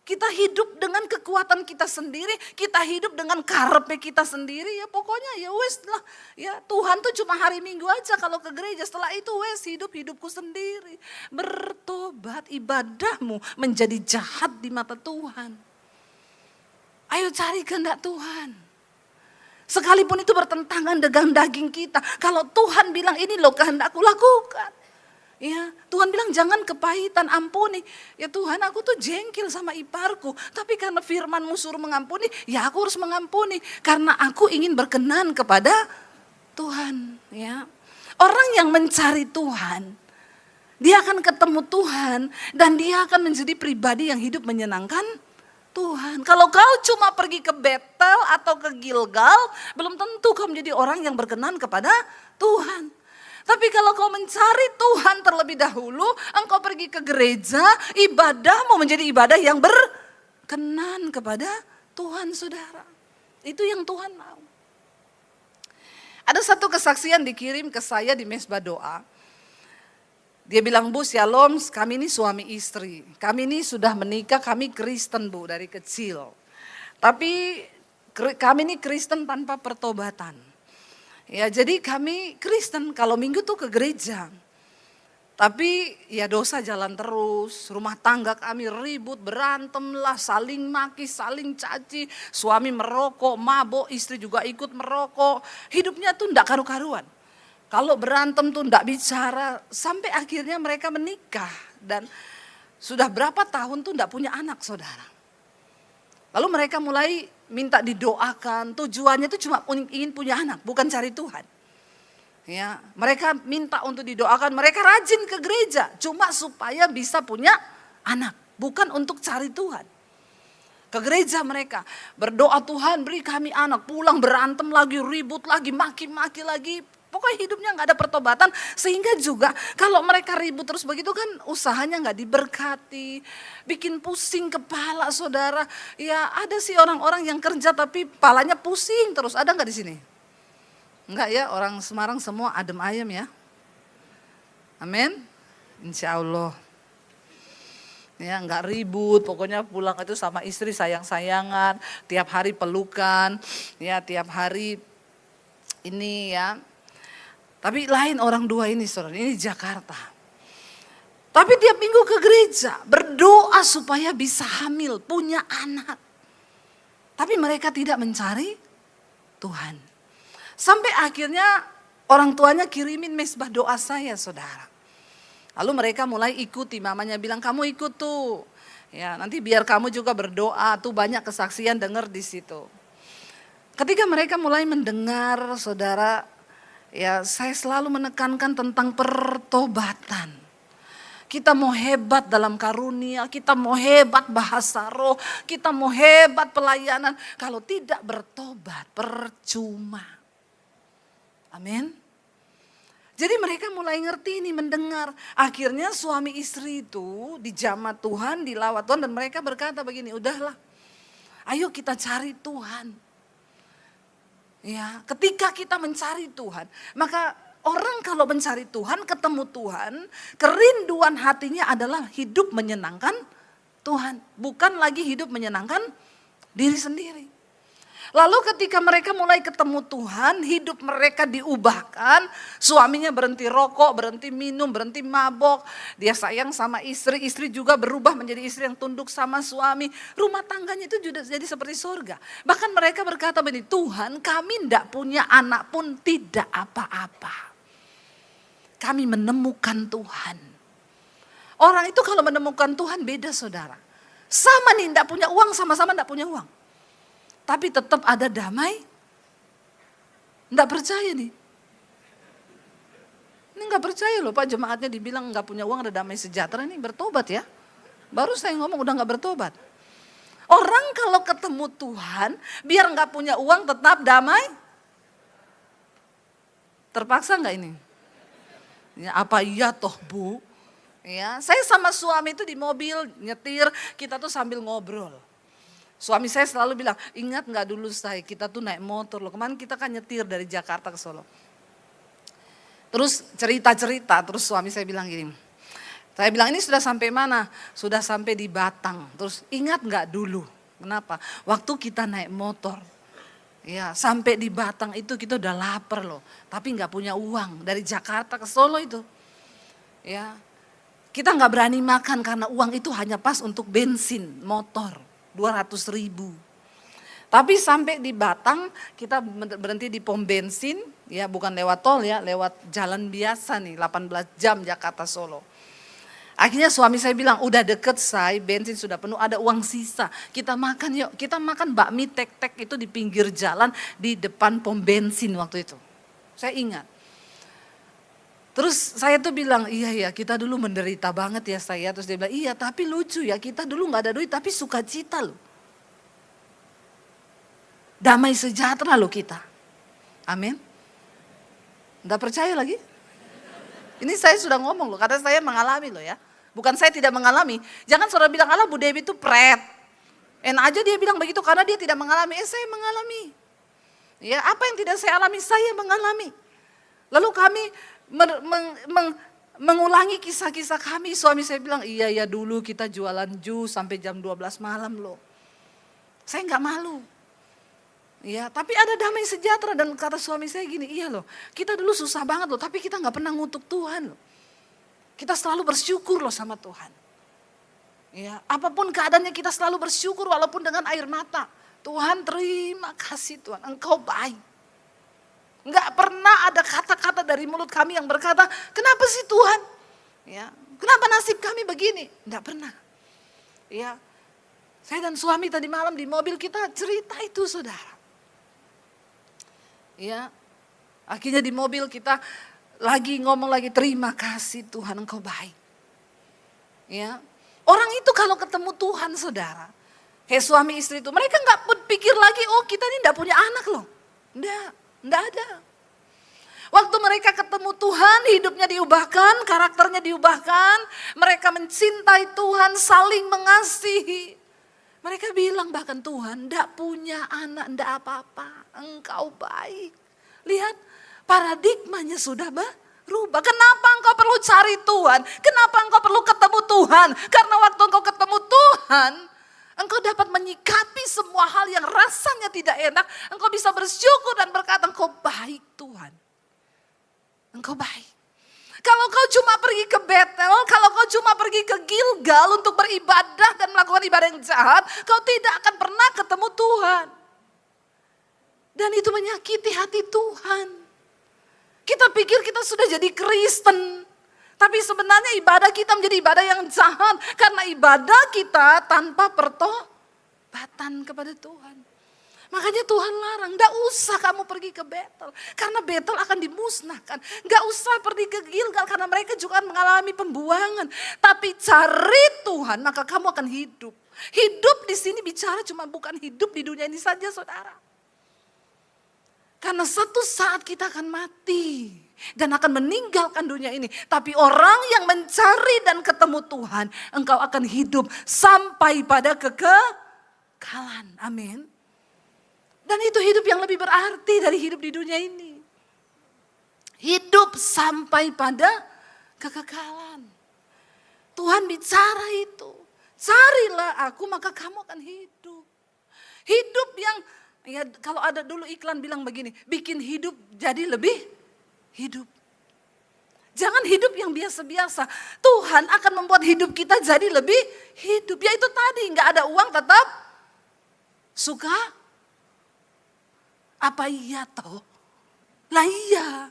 Kita hidup dengan kekuatan kita sendiri, kita hidup dengan karepnya kita sendiri, ya pokoknya ya wes lah. Ya Tuhan tuh cuma hari Minggu aja kalau ke gereja, setelah itu wes hidupku sendiri. Bertobat, ibadahmu menjadi jahat di mata Tuhan. Ayo cari kehendak Tuhan. Sekalipun itu bertentangan dengan daging kita, kalau Tuhan bilang ini loh kehendakku, lakukan. Ya, Tuhan bilang jangan kepahitan, ampuni. Ya Tuhan, aku tuh jengkel sama iparku, tapi karena firman-Mu suruh mengampuni, ya aku harus mengampuni karena aku ingin berkenan kepada Tuhan, ya. Orang yang mencari Tuhan, dia akan ketemu Tuhan dan dia akan menjadi pribadi yang hidup menyenangkan Tuhan. Kalau kau cuma pergi ke Betel atau ke Gilgal, belum tentu kau menjadi orang yang berkenan kepada Tuhan. Tapi kalau kau mencari Tuhan terlebih dahulu, engkau pergi ke gereja, ibadahmu menjadi ibadah yang berkenan kepada Tuhan, saudara. Itu yang Tuhan mau. Ada satu kesaksian dikirim ke saya di mesbah doa. Dia bilang, Bu, shalom, kami ini suami istri. Kami ini sudah menikah, kami Kristen, Bu, dari kecil. Tapi kami ini Kristen tanpa pertobatan. Ya jadi kami Kristen kalau Minggu tuh ke gereja. Tapi ya dosa jalan terus, rumah tangga kami ribut, berantem lah, saling maki, saling caci. Suami merokok, mabok, istri juga ikut merokok. Hidupnya tuh enggak karu-karuan. Kalau berantem tuh enggak bicara, sampai akhirnya mereka menikah. Dan sudah berapa tahun tuh enggak punya anak, saudara. Lalu mereka mulai minta didoakan, tujuannya itu cuma ingin punya anak, bukan cari Tuhan. Ya, mereka minta untuk didoakan, mereka rajin ke gereja, cuma supaya bisa punya anak, bukan untuk cari Tuhan. Ke gereja mereka, berdoa Tuhan beri kami anak, pulang berantem lagi, ribut lagi, maki-maki lagi. Pokoknya hidupnya gak ada pertobatan, sehingga juga kalau mereka ribut terus begitu kan usahanya gak diberkati, bikin pusing kepala, saudara. Ya ada sih orang-orang yang kerja tapi kepalanya pusing terus, ada gak di sini? Enggak ya, orang Semarang semua adem ayem ya. Amin, insya Allah. Ya nggak ribut, pokoknya pulang itu sama istri sayang-sayangan, tiap hari pelukan, ya tiap hari ini ya. Tapi lain orang dua ini, saudara, ini Jakarta. Tapi tiap minggu ke gereja, berdoa supaya bisa hamil, punya anak. Tapi mereka tidak mencari Tuhan. Sampai akhirnya orang tuanya kirimin mesbah doa saya, saudara. Lalu mereka mulai ikuti, mamanya bilang kamu ikut tuh. Ya, nanti biar kamu juga berdoa, tuh banyak kesaksian dengar di situ. Ketika mereka mulai mendengar, saudara, ya saya selalu menekankan tentang pertobatan. Kita mau hebat dalam karunia, kita mau hebat bahasa roh, kita mau hebat pelayanan. Kalau tidak bertobat, percuma. Amin. Jadi mereka mulai ngerti ini, mendengar. Akhirnya suami istri itu dijamah Tuhan, dilawat Tuhan. Dan mereka berkata begini, udahlah ayo kita cari Tuhan. Ya, ketika kita mencari Tuhan, maka orang kalau mencari Tuhan, ketemu Tuhan, kerinduan hatinya adalah hidup menyenangkan Tuhan. Bukan lagi hidup menyenangkan diri sendiri. Lalu ketika mereka mulai ketemu Tuhan, hidup mereka diubahkan. Suaminya berhenti rokok, berhenti minum, berhenti mabok. Dia sayang sama istri, istri juga berubah menjadi istri yang tunduk sama suami. Rumah tangganya itu juga jadi seperti surga. Bahkan mereka berkata begini, Tuhan kami tidak punya anak pun tidak apa-apa. Kami menemukan Tuhan. Orang itu kalau menemukan Tuhan beda saudara. Sama nih tidak punya uang, sama-sama tidak punya uang. Tapi tetap ada damai. Enggak percaya nih. Ini enggak percaya loh Pak, jemaatnya dibilang enggak punya uang ada damai sejahtera, ini bertobat ya. Baru saya ngomong udah enggak bertobat. Orang kalau ketemu Tuhan, biar enggak punya uang tetap damai. Terpaksa enggak ini? Ya, apa iya toh Bu? Ya, saya sama suami itu di mobil nyetir, kita tuh sambil ngobrol. Suami saya selalu bilang, ingat gak dulu saya, kita tuh naik motor loh. Kemarin kita kan nyetir dari Jakarta ke Solo. Terus cerita-cerita, terus suami saya bilang gini. Saya bilang ini sudah sampai mana? Sudah sampai di Batang. Terus ingat gak dulu? Kenapa? Waktu kita naik motor. Ya sampai di Batang itu kita udah lapar loh. Tapi gak punya uang dari Jakarta ke Solo itu. Ya, kita gak berani makan karena uang itu hanya pas untuk bensin motor. 200.000. Tapi sampai di Batang kita berhenti di pom bensin, ya bukan lewat tol ya, lewat jalan biasa nih 18 jam Jakarta Solo. Akhirnya suami saya bilang udah deket say, bensin sudah penuh, ada uang sisa. Kita makan yuk, kita makan bakmi tek-tek itu di pinggir jalan di depan pom bensin waktu itu. Saya ingat. Terus saya tuh bilang, iya ya kita dulu menderita banget ya saya. Terus dia bilang, iya tapi lucu ya kita dulu gak ada duit tapi sukacita loh. Damai sejahtera loh kita. Amin. Gak percaya lagi? Ini saya sudah ngomong loh, karena saya mengalami loh ya. Bukan saya tidak mengalami. Jangan saudara bilang, Allah Bu Dewi itu pret. Enak aja dia bilang begitu karena dia tidak mengalami. Saya mengalami. Ya apa yang tidak saya alami, saya mengalami. Lalu kami mengulangi kisah-kisah kami. Suami saya bilang, iya ya dulu kita jualan jus sampai jam 12 malam loh. Saya nggak malu. Ya, tapi ada damai sejahtera dan kata suami saya gini, iya loh, kita dulu susah banget loh, tapi kita nggak pernah ngutuk Tuhan loh. Kita selalu bersyukur loh sama Tuhan. Ya, apapun keadaannya kita selalu bersyukur walaupun dengan air mata. Tuhan terima kasih Tuhan, Engkau baik. Enggak pernah ada kata-kata dari mulut kami yang berkata, kenapa sih Tuhan? Ya, kenapa nasib kami begini? Enggak pernah. Ya, saya dan suami tadi malam di mobil kita cerita itu saudara. Ya, akhirnya di mobil kita lagi ngomong lagi terima kasih Tuhan Engkau baik. Ya, orang itu kalau ketemu Tuhan saudara, kayak suami istri itu, mereka nggak berpikir lagi, oh kita ini nggak punya anak loh, nggak ada. Waktu mereka ketemu Tuhan, hidupnya diubahkan, karakternya diubahkan, mereka mencintai Tuhan, saling mengasihi. Mereka bilang bahkan Tuhan ndak punya anak, ndak apa-apa, Engkau baik. Lihat paradigmanya sudah berubah. Kenapa engkau perlu cari Tuhan? Kenapa engkau perlu ketemu Tuhan? Karena waktu engkau ketemu Tuhan, engkau dapat menyikapi semua hal yang rasanya tidak enak. Engkau bisa bersyukur dan berkata engkau baik Tuhan. Engkau baik. Kalau kau cuma pergi ke Betel, kalau kau cuma pergi ke Gilgal untuk beribadah dan melakukan ibadah yang jahat, kau tidak akan pernah ketemu Tuhan. Dan itu menyakiti hati Tuhan. Kita pikir kita sudah jadi Kristen, Tapi sebenarnya ibadah kita menjadi ibadah yang jahat. Karena ibadah kita tanpa pertobatan kepada Tuhan. Makanya Tuhan larang, gak usah kamu pergi ke Betel. Karena Betel akan dimusnahkan. Gak usah pergi ke Gilgal karena mereka juga akan mengalami pembuangan. Tapi cari Tuhan maka kamu akan hidup. Hidup di sini bicara cuma bukan hidup di dunia ini saja saudara. Karena satu saat kita akan mati. Dan akan meninggalkan dunia ini. Tapi orang yang mencari dan ketemu Tuhan, engkau akan hidup sampai pada kekekalan. Amin. Dan itu hidup yang lebih berarti dari hidup di dunia ini. Hidup sampai pada kekekalan. Tuhan bicara itu. Carilah aku maka kamu akan hidup. Hidup yang, ya kalau ada dulu iklan bilang begini, bikin hidup jadi lebih hidup. Jangan hidup yang biasa-biasa. Tuhan akan membuat hidup kita jadi lebih hidup. Ya itu tadi, gak ada uang tetap suka. Apa iya toh? Lah iya.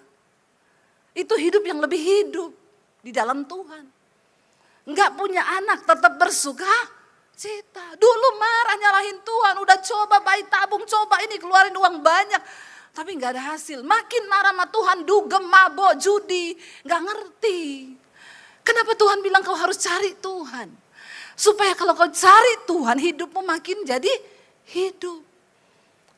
Itu hidup yang lebih hidup di dalam Tuhan. Enggak punya anak tetap bersuka cita. Dulu marah nyalahin Tuhan. Udah coba bayi tabung, coba ini keluarin uang banyak. Tapi enggak ada hasil. Makin marah sama Tuhan, dugem, mabok, judi. Enggak ngerti. Kenapa Tuhan bilang kau harus cari Tuhan? Supaya kalau kau cari Tuhan, hidupmu makin jadi hidup.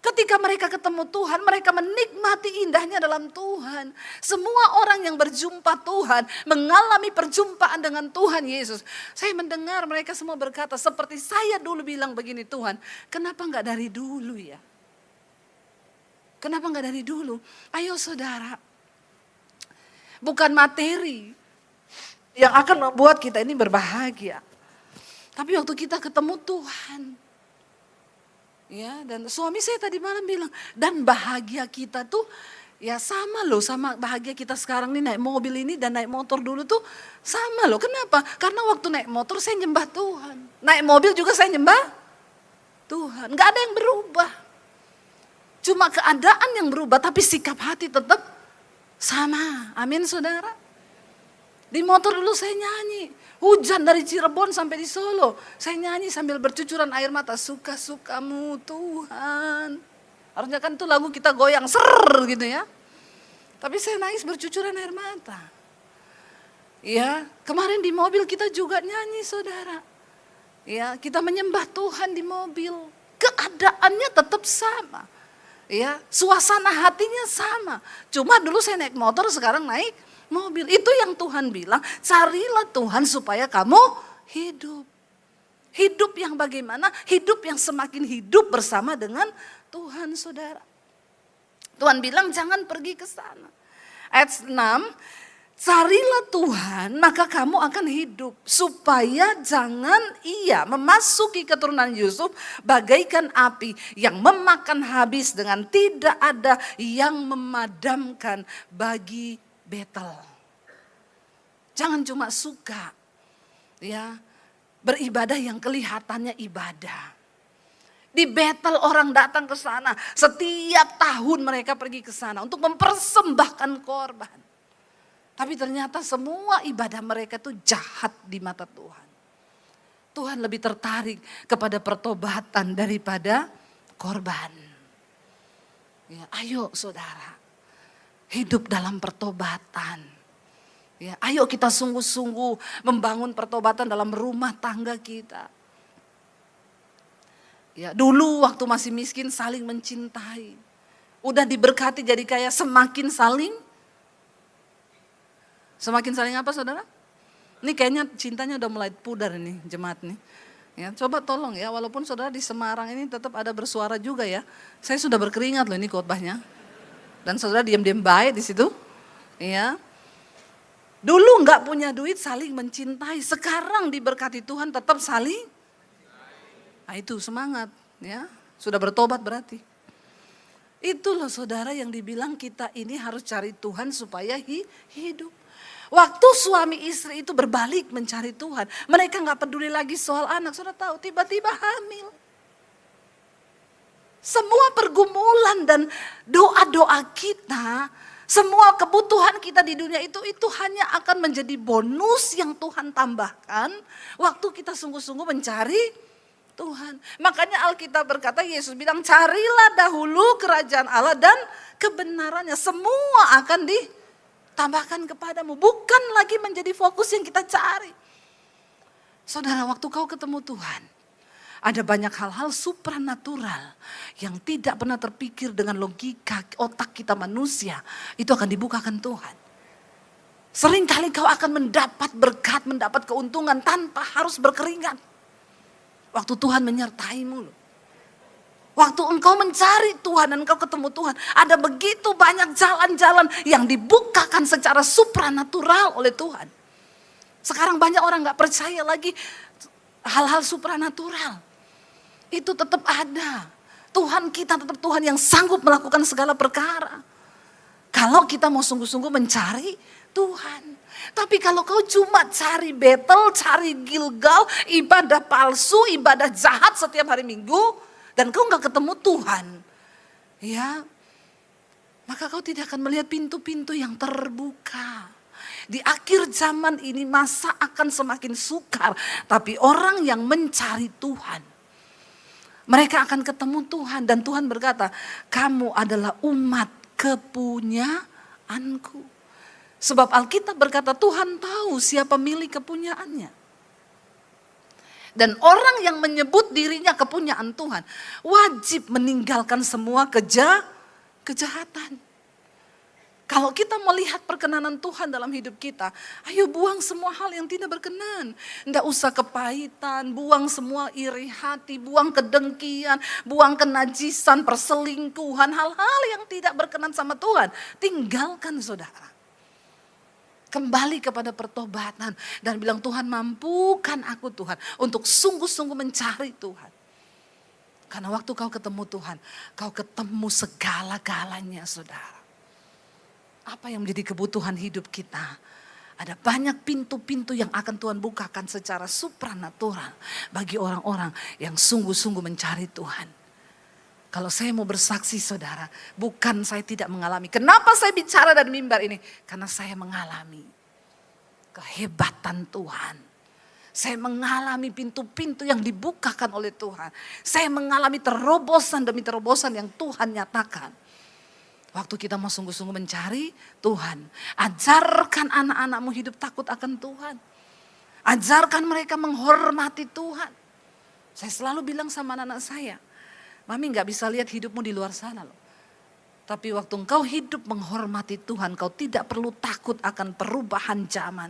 Ketika mereka ketemu Tuhan, mereka menikmati indahnya dalam Tuhan. Semua orang yang berjumpa Tuhan, mengalami perjumpaan dengan Tuhan Yesus. Saya mendengar mereka semua berkata, seperti saya dulu bilang begini, Tuhan, kenapa enggak dari dulu ya? Kenapa enggak dari dulu? Ayo saudara, bukan materi yang akan membuat kita ini berbahagia. Tapi waktu kita ketemu Tuhan, ya, dan suami saya tadi malam bilang, dan bahagia kita tuh ya sama loh sama bahagia kita sekarang nih naik mobil ini dan naik motor dulu tuh sama loh. Kenapa? Karena waktu naik motor saya nyembah Tuhan. Naik mobil juga saya nyembah Tuhan. Gak ada yang berubah. Cuma keadaan yang berubah tapi sikap hati tetap sama. Amin saudara. Di motor dulu saya nyanyi. Hujan dari Cirebon sampai di Solo. Saya nyanyi sambil bercucuran air mata. Suka-sukamu Tuhan. Harusnya kan tuh lagu kita goyang ser gitu ya. Tapi saya nangis bercucuran air mata. Ya, kemarin di mobil kita juga nyanyi saudara. Ya, kita menyembah Tuhan di mobil. Keadaannya tetap sama. Ya, suasana hatinya sama. Cuma dulu saya naik motor, sekarang naik mobil. Itu yang Tuhan bilang, carilah Tuhan supaya kamu hidup. Hidup yang bagaimana? Hidup yang semakin hidup bersama dengan Tuhan saudara. Tuhan bilang jangan pergi ke sana. Ayat 6, carilah Tuhan maka kamu akan hidup. Supaya jangan ia memasuki keturunan Yusuf bagaikan api yang memakan habis dengan tidak ada yang memadamkan bagi Betel. Jangan cuma suka ya beribadah yang kelihatannya ibadah. Di Betel orang datang ke sana, setiap tahun mereka pergi ke sana untuk mempersembahkan korban. Tapi ternyata semua ibadah mereka itu jahat di mata Tuhan. Tuhan lebih tertarik kepada pertobatan daripada korban. Ya, ayo saudara, hidup dalam pertobatan. Ya, ayo kita sungguh-sungguh membangun pertobatan dalam rumah tangga kita. Ya, dulu waktu masih miskin saling mencintai. Udah diberkati jadi kaya semakin saling apa saudara? Ini kayaknya cintanya udah mulai pudar ini jemaat nih. Ya, coba tolong ya, walaupun saudara di Semarang ini tetap ada bersuara juga ya. Saya sudah berkeringat loh ini khotbahnya. Dan saudara diam-diam baik di situ. Ya. Dulu nggak punya duit saling mencintai, sekarang diberkati Tuhan tetap saling. Nah itu semangat ya, sudah bertobat berarti. Itu loh saudara yang dibilang kita ini harus cari Tuhan supaya hidup. Waktu suami istri itu berbalik mencari Tuhan, mereka gak peduli lagi soal anak. Saudara tahu tiba-tiba hamil. Semua pergumulan dan doa-doa kita Semua kebutuhan kita di dunia itu hanya akan menjadi bonus yang Tuhan tambahkan waktu kita sungguh-sungguh mencari Tuhan. Makanya Alkitab berkata, Yesus bilang, carilah dahulu kerajaan Allah dan kebenarannya. Semua akan ditambahkan kepadamu. Bukan lagi menjadi fokus yang kita cari. Saudara, waktu kau ketemu Tuhan, ada banyak hal-hal supranatural yang tidak pernah terpikir dengan logika otak kita manusia. Itu akan dibukakan Tuhan. Seringkali kau akan mendapat berkat, mendapat keuntungan tanpa harus berkeringat. Waktu Tuhan menyertaimu. Waktu engkau mencari Tuhan dan engkau ketemu Tuhan. Ada begitu banyak jalan-jalan yang dibukakan secara supranatural oleh Tuhan. Sekarang banyak orang gak percaya lagi hal-hal supranatural. Itu tetap ada. Tuhan kita tetap Tuhan yang sanggup melakukan segala perkara. Kalau kita mau sungguh-sungguh mencari Tuhan. Tapi kalau kau cuma cari Betel, cari Gilgal, ibadah palsu, ibadah jahat setiap hari Minggu, dan kau gak ketemu Tuhan, ya, maka kau tidak akan melihat pintu-pintu yang terbuka. Di akhir zaman ini masa akan semakin sukar, tapi orang yang mencari Tuhan, mereka akan ketemu Tuhan, dan Tuhan berkata, kamu adalah umat kepunyaanku. Sebab Alkitab berkata Tuhan tahu siapa milik kepunyaannya. Dan orang yang menyebut dirinya kepunyaan Tuhan wajib meninggalkan semua kejahatan. Kalau kita melihat perkenanan Tuhan dalam hidup kita, ayo buang semua hal yang tidak berkenan. Tidak usah kepahitan, buang semua iri hati, buang kedengkian, buang kenajisan, perselingkuhan, hal-hal yang tidak berkenan sama Tuhan. Tinggalkan saudara. Kembali kepada pertobatan dan bilang, Tuhan mampukan aku Tuhan untuk sungguh-sungguh mencari Tuhan. Karena waktu kau ketemu Tuhan, kau ketemu segala-galanya saudara. Apa yang menjadi kebutuhan hidup kita? Ada banyak pintu-pintu yang akan Tuhan bukakan secara supranatural bagi orang-orang yang sungguh-sungguh mencari Tuhan. Kalau saya mau bersaksi saudara, bukan saya tidak mengalami. Kenapa saya bicara dari mimbar ini? Karena saya mengalami kehebatan Tuhan. Saya mengalami pintu-pintu yang dibukakan oleh Tuhan. Saya mengalami terobosan demi terobosan yang Tuhan nyatakan. Waktu kita mau sungguh-sungguh mencari Tuhan. Ajarkan anak-anakmu hidup takut akan Tuhan. Ajarkan mereka menghormati Tuhan. Saya selalu bilang sama anak-anak saya, Mami gak bisa lihat hidupmu di luar sana loh. Tapi waktu engkau hidup menghormati Tuhan, kau tidak perlu takut akan perubahan zaman.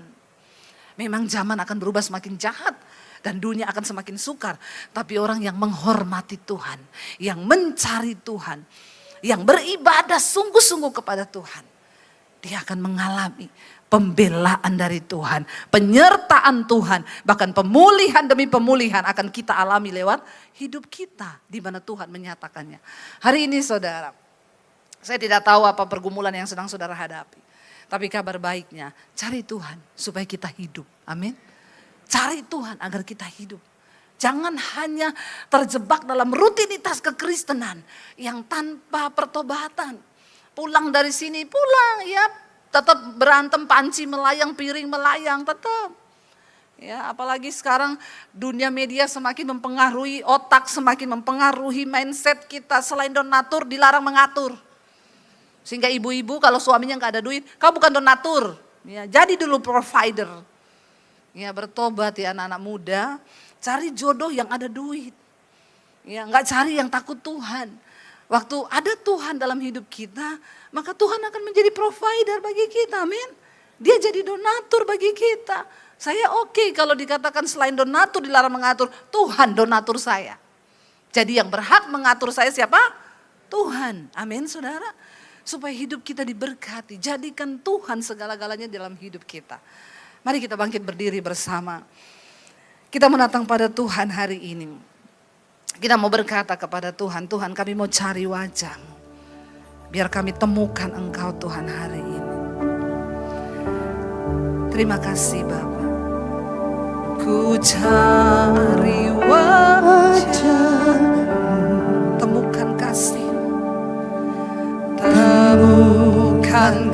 Memang zaman akan berubah semakin jahat. Dan dunia akan semakin sukar. Tapi orang yang menghormati Tuhan, yang mencari Tuhan, yang beribadah sungguh-sungguh kepada Tuhan, dia akan mengalami pembelaan dari Tuhan, penyertaan Tuhan, bahkan pemulihan demi pemulihan akan kita alami lewat hidup kita di mana Tuhan menyatakannya. Hari ini saudara, saya tidak tahu apa pergumulan yang sedang saudara hadapi, tapi kabar baiknya cari Tuhan supaya kita hidup. Amin. Cari Tuhan agar kita hidup. Jangan hanya terjebak dalam rutinitas kekristenan yang tanpa pertobatan. Pulang dari sini, pulang ya tetap berantem, panci melayang, piring melayang, tetap. Ya, apalagi sekarang dunia media semakin mempengaruhi otak, semakin mempengaruhi mindset kita. Selain donatur dilarang mengatur. Sehingga ibu-ibu kalau suaminya nggak ada duit, kau bukan donatur. Ya, jadi dulu provider. Ya, bertobat ya anak-anak muda. Cari jodoh yang ada duit. Ya, enggak cari yang takut Tuhan. Waktu ada Tuhan dalam hidup kita, maka Tuhan akan menjadi provider bagi kita. Amin. Dia jadi donatur bagi kita. Saya oke kalau dikatakan selain donatur dilarang mengatur, Tuhan donatur saya. Jadi yang berhak mengatur saya siapa? Tuhan. Amin saudara. Supaya hidup kita diberkati. Jadikan Tuhan segala-galanya dalam hidup kita. Mari kita bangkit berdiri bersama. Kita menatang pada Tuhan hari ini. Kita mau berkata kepada Tuhan, Tuhan kami mau cari wajah-Mu. Biar kami temukan Engkau Tuhan hari ini. Terima kasih Bapa. Ku cari wajah-Mu. Temukan kasih. Temukan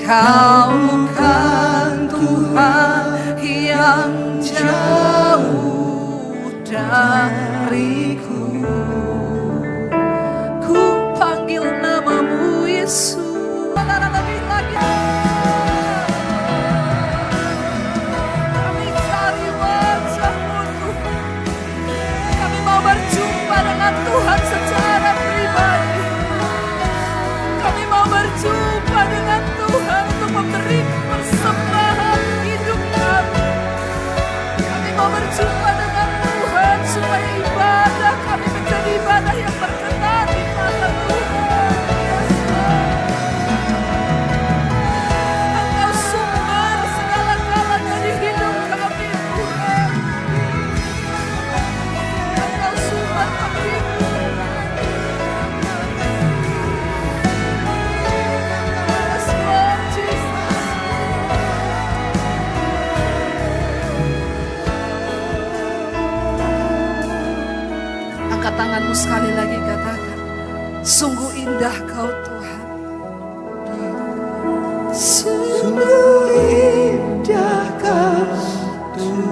Kau bukan Tuhan yang jauh dariku. Ku panggil namamu Yesus. Lebih lagi. Kami cari wajah-Mu Tuhan. Kami mau berjumpa dengan Tuhan secara pribadi. Kami mau berjumpa dengan Tuhan untuk memberi persembahan hidup kami. Kami mau berjumpa dengan Tuhan supaya ibadah kami menjadi ibadah yang berkenan di mata Tuhan. Engkau sumber segala-galanya di hidup kami, Tuhan. Engkau sumber kehidupan. Yes, Lord Jesus. Angkat tanganmu sekali lagi, katakan, sungguh indah Kau Tuhan. Sungguh indah Kau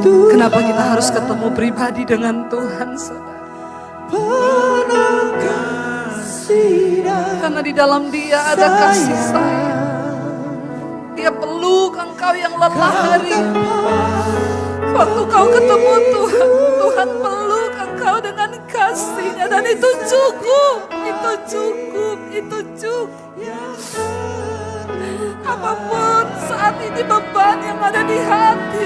Tuhan. Kenapa kita harus ketemu pribadi dengan Tuhan, saudara? Karena di dalam Dia ada kasih sayang. Dia peluk engkau yang lelah hari ini. Waktu kau ketemu Tuhan, Tuhan peluk engkau dengan kasih-Nya, dan itu cukup, itu cukup, itu cukup. Apapun saat ini beban yang ada di hati,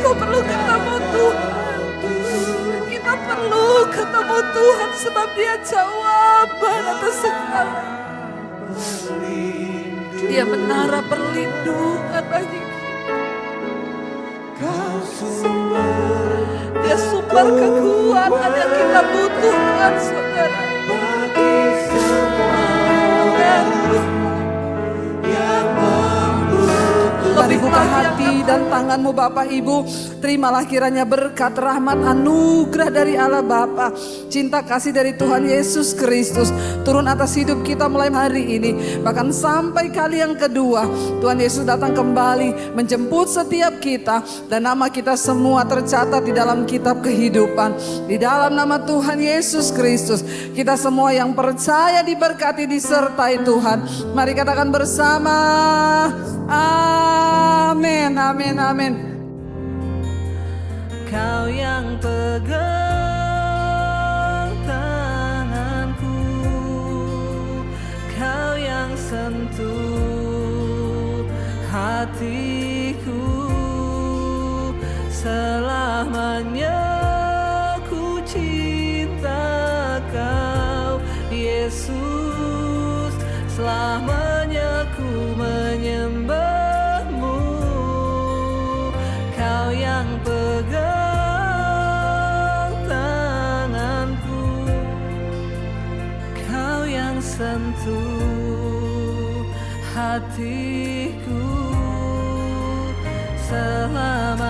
kau perlu ketemu Tuhan. Kita perlu ketemu Tuhan sebab Dia jawaban atas segala. Dia menara perlindungan bagi kita. Dia sumber kekuatan yang kita butuhkan, saudara. Mari buka hati dan tanganmu Bapak Ibu. Terimalah kiranya berkat, rahmat, anugerah dari Allah Bapa, cinta kasih dari Tuhan Yesus Kristus turun atas hidup kita mulai hari ini. Bahkan sampai kali yang kedua Tuhan Yesus datang kembali menjemput setiap kita. Dan nama kita semua tercatat di dalam kitab kehidupan. Di dalam nama Tuhan Yesus Kristus, kita semua yang percaya diberkati, disertai Tuhan. Mari katakan bersama, amin, amin, amin. Kau yang pegang tanganku, Kau yang sentuh hatiku. Selamanya ku cinta Kau Yesus, selamanya ku menyembah-Mu. Kau yang pegang tanganku, Kau yang sentuh hatiku. Selama